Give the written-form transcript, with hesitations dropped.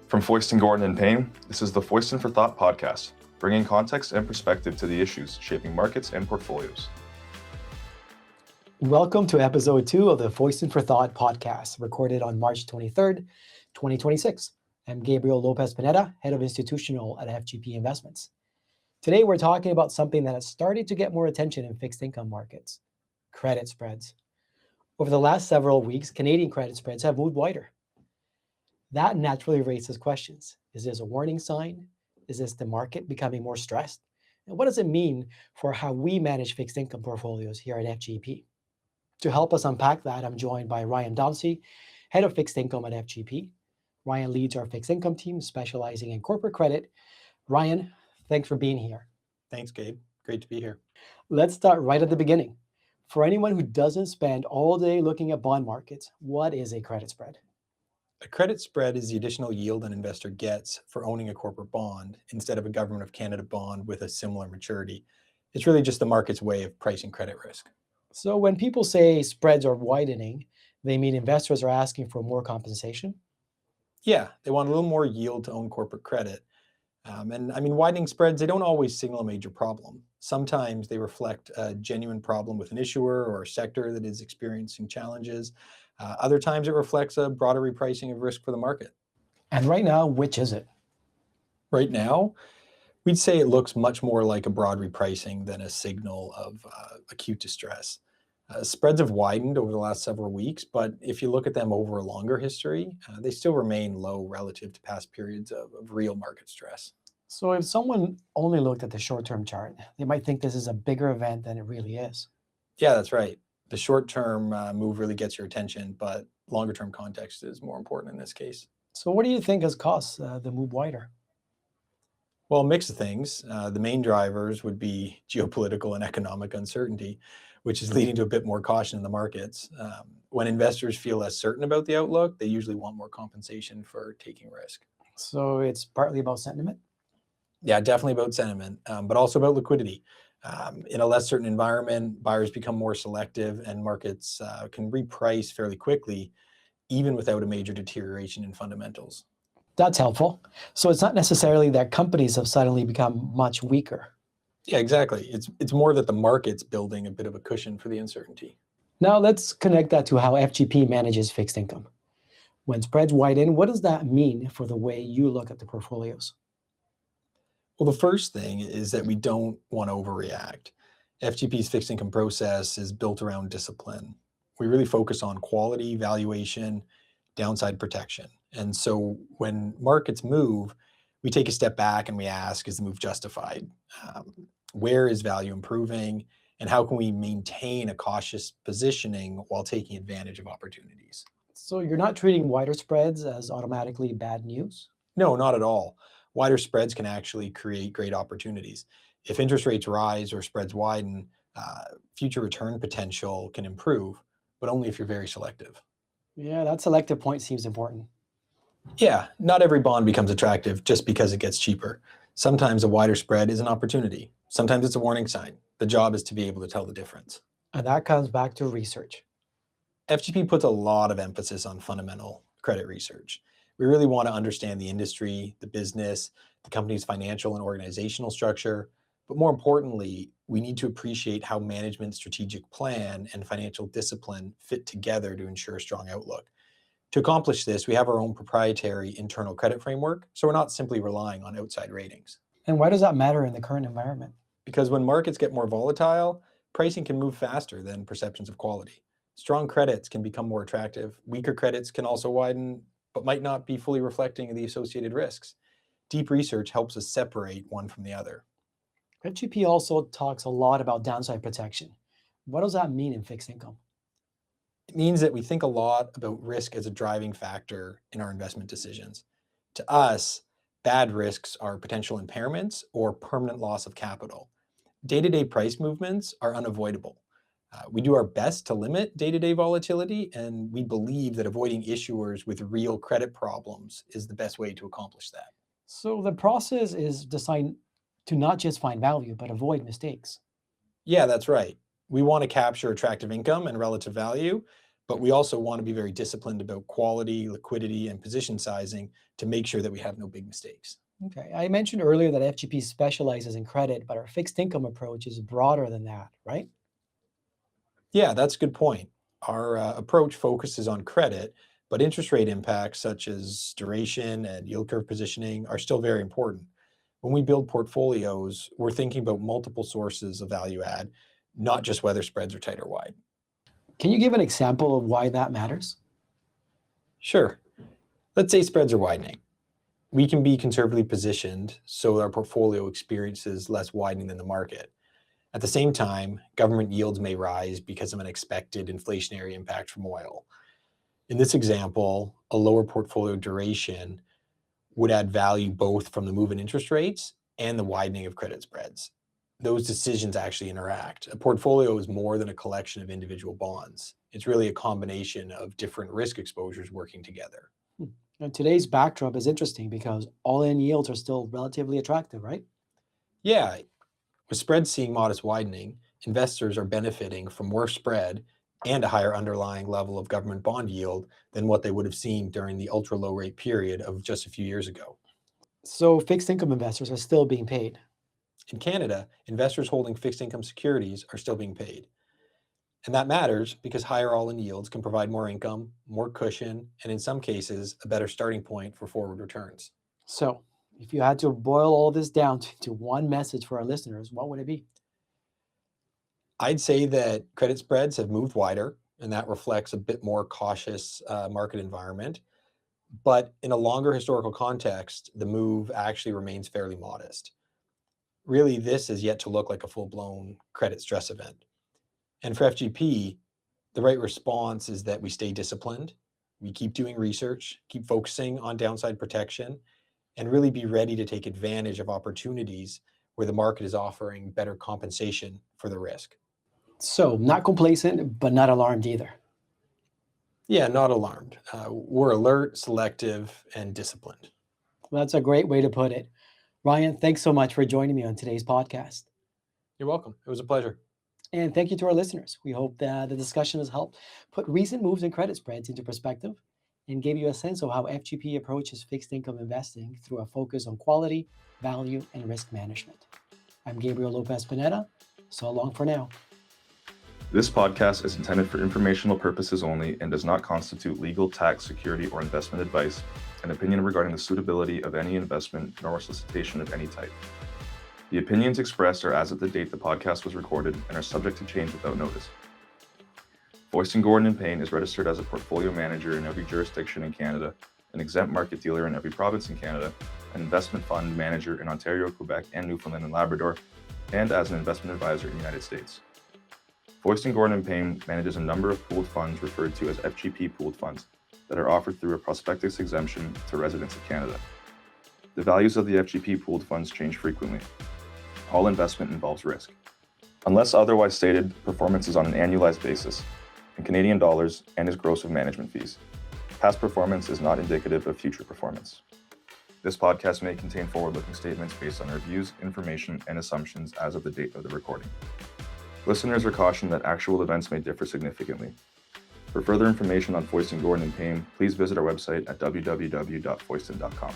From Foyston, Gordon, and Payne, this is the Foyston For Thought podcast, bringing context and perspective to the issues shaping markets and portfolios. Welcome to episode 2 of the Foyston For Thought podcast, recorded on March 23rd, 2026. I'm Gabriel Lopezpineda, head of institutional at FGP Investments. Today, we're talking about something that has started to get more attention in fixed income markets: credit spreads. Over the last several weeks, Canadian credit spreads have moved wider. That naturally raises questions. Is this a warning sign? Is this the market becoming more stressed? And what does it mean for how we manage fixed income portfolios here at FGP? To help us unpack that, I'm joined by Ryan Domsy, head of fixed income at FGP. Ryan leads our fixed income team, specializing in corporate credit. Ryan, thanks for being here. Thanks, Gabe. Great to be here. Let's start right at the beginning. For anyone who doesn't spend all day looking at bond markets, what is a credit spread? A credit spread is the additional yield an investor gets for owning a corporate bond instead of a Government of Canada bond with a similar maturity. It's really just the market's way of pricing credit risk. So when people say spreads are widening, they mean investors are asking for more compensation? Yeah, they want a little more yield to own corporate credit. Widening spreads, they don't always signal a major problem. Sometimes they reflect a genuine problem with an issuer or a sector that is experiencing challenges. Other times it reflects a broader repricing of risk for the market. And right now, which is it? Right now, we'd say it looks much more like a broad repricing than a signal of acute distress. Spreads have widened over the last several weeks, but if you look at them over a longer history, they still remain low relative to past periods of real market stress. So if someone only looked at the short-term chart, they might think this is a bigger event than it really is. Yeah, that's right. The short-term move really gets your attention, but longer-term context is more important in this case. So what do you think has caused the move wider? Well, a mix of things. The main drivers would be geopolitical and economic uncertainty, which is leading to a bit more caution in the markets. When investors feel less certain about the outlook, they usually want more compensation for taking risk. So it's partly about sentiment? Yeah, definitely about sentiment, but also about liquidity. In a less certain environment, buyers become more selective and markets can reprice fairly quickly, even without a major deterioration in fundamentals. That's helpful. So it's not necessarily that companies have suddenly become much weaker. Yeah, exactly. It's more that the market's building a bit of a cushion for the uncertainty. Now let's connect that to how FGP manages fixed income. When spreads widen, what does that mean for the way you look at the portfolios? Well, the first thing is that we don't want to overreact. FGP's fixed income process is built around discipline. We really focus on quality, valuation, downside protection. And so when markets move, we take a step back and we ask, is the move justified? Where is value improving? And how can we maintain a cautious positioning while taking advantage of opportunities? So you're not treating wider spreads as automatically bad news? No, not at all. Wider spreads can actually create great opportunities. If interest rates rise or spreads widen, future return potential can improve, but only if you're very selective. Yeah, that selective point seems important. Yeah, not every bond becomes attractive just because it gets cheaper. Sometimes a wider spread is an opportunity. Sometimes it's a warning sign. The job is to be able to tell the difference. And that comes back to research. FGP puts a lot of emphasis on fundamental credit research. We really want to understand the industry, the business, the company's financial and organizational structure. But more importantly, we need to appreciate how management's strategic plan and financial discipline fit together to ensure a strong outlook. To accomplish this, we have our own proprietary internal credit framework, so we're not simply relying on outside ratings. And why does that matter in the current environment? Because when markets get more volatile, pricing can move faster than perceptions of quality. Strong credits can become more attractive. Weaker credits can also widen, but might not be fully reflecting the associated risks. Deep research helps us separate one from the other. FGP also talks a lot about downside protection. What does that mean in fixed income? It means that we think a lot about risk as a driving factor in our investment decisions. To us, bad risks are potential impairments or permanent loss of capital. Day-to-day price movements are unavoidable. We do our best to limit day-to-day volatility, and we believe that avoiding issuers with real credit problems is the best way to accomplish that. So the process is designed to not just find value, but avoid mistakes. Yeah, that's right. We want to capture attractive income and relative value, But we also want to be very disciplined about quality, liquidity, and position sizing to make sure that we have no big mistakes. Okay. I mentioned earlier that FGP specializes in credit, but our fixed income approach is broader than that, right? Yeah, that's a good point. Our approach focuses on credit, but interest rate impacts such as duration and yield curve positioning are still very important. When we build portfolios, we're thinking about multiple sources of value add, not just whether spreads are tight or wide. Can you give an example of why that matters? Sure. Let's say spreads are widening. We can be conservatively positioned so our portfolio experiences less widening than the market. At the same time, government yields may rise because of an expected inflationary impact from oil. In this example, a lower portfolio duration would add value both from the move in interest rates and the widening of credit spreads. Those decisions actually interact. A portfolio is more than a collection of individual bonds. It's really a combination of different risk exposures working together. And today's backdrop is interesting because all-in yields are still relatively attractive, right? Yeah, with spreads seeing modest widening, investors are benefiting from more spread and a higher underlying level of government bond yield than what they would have seen during the ultra low rate period of just a few years ago. So fixed income investors are still being paid. In Canada, investors holding fixed income securities are still being paid. And that matters because higher all-in yields can provide more income, more cushion, and in some cases, a better starting point for forward returns. So if you had to boil all this down to one message for our listeners, what would it be? I'd say that credit spreads have moved wider, and that reflects a bit more cautious market environment. But in a longer historical context, the move actually remains fairly modest. Really, this is yet to look like a full-blown credit stress event. And for FGP, the right response is that we stay disciplined, we keep doing research, keep focusing on downside protection, and really be ready to take advantage of opportunities where the market is offering better compensation for the risk. So not complacent, but not alarmed either. Yeah, not alarmed. We're alert, selective, and disciplined. Well, that's a great way to put it. Ryan, thanks so much for joining me on today's podcast. You're welcome. It was a pleasure. And thank you to our listeners. We hope that the discussion has helped put recent moves in credit spreads into perspective and gave you a sense of how FGP approaches fixed income investing through a focus on quality, value, and risk management. I'm Gabriel Lopezpineda. So long for now. This podcast is intended for informational purposes only and does not constitute legal, tax, security, or investment advice, an opinion regarding the suitability of any investment, nor solicitation of any type. The opinions expressed are as of the date the podcast was recorded and are subject to change without notice. Foyston, Gordon & Payne is registered as a portfolio manager in every jurisdiction in Canada, an exempt market dealer in every province in Canada, an investment fund manager in Ontario, Quebec, and Newfoundland and Labrador, and as an investment advisor in the United States. Foyston, Gordon & Payne manages a number of pooled funds referred to as FGP pooled funds that are offered through a prospectus exemption to residents of Canada. The values of the FGP pooled funds change frequently. All investment involves risk. Unless otherwise stated, performance is on an annualized basis, in Canadian dollars, and is gross of management fees. Past performance is not indicative of future performance. This podcast may contain forward-looking statements based on our views, information, and assumptions as of the date of the recording. Listeners are cautioned that actual events may differ significantly. For further information on Foyston, Gordon & Payne, please visit our website at www.foyston.com.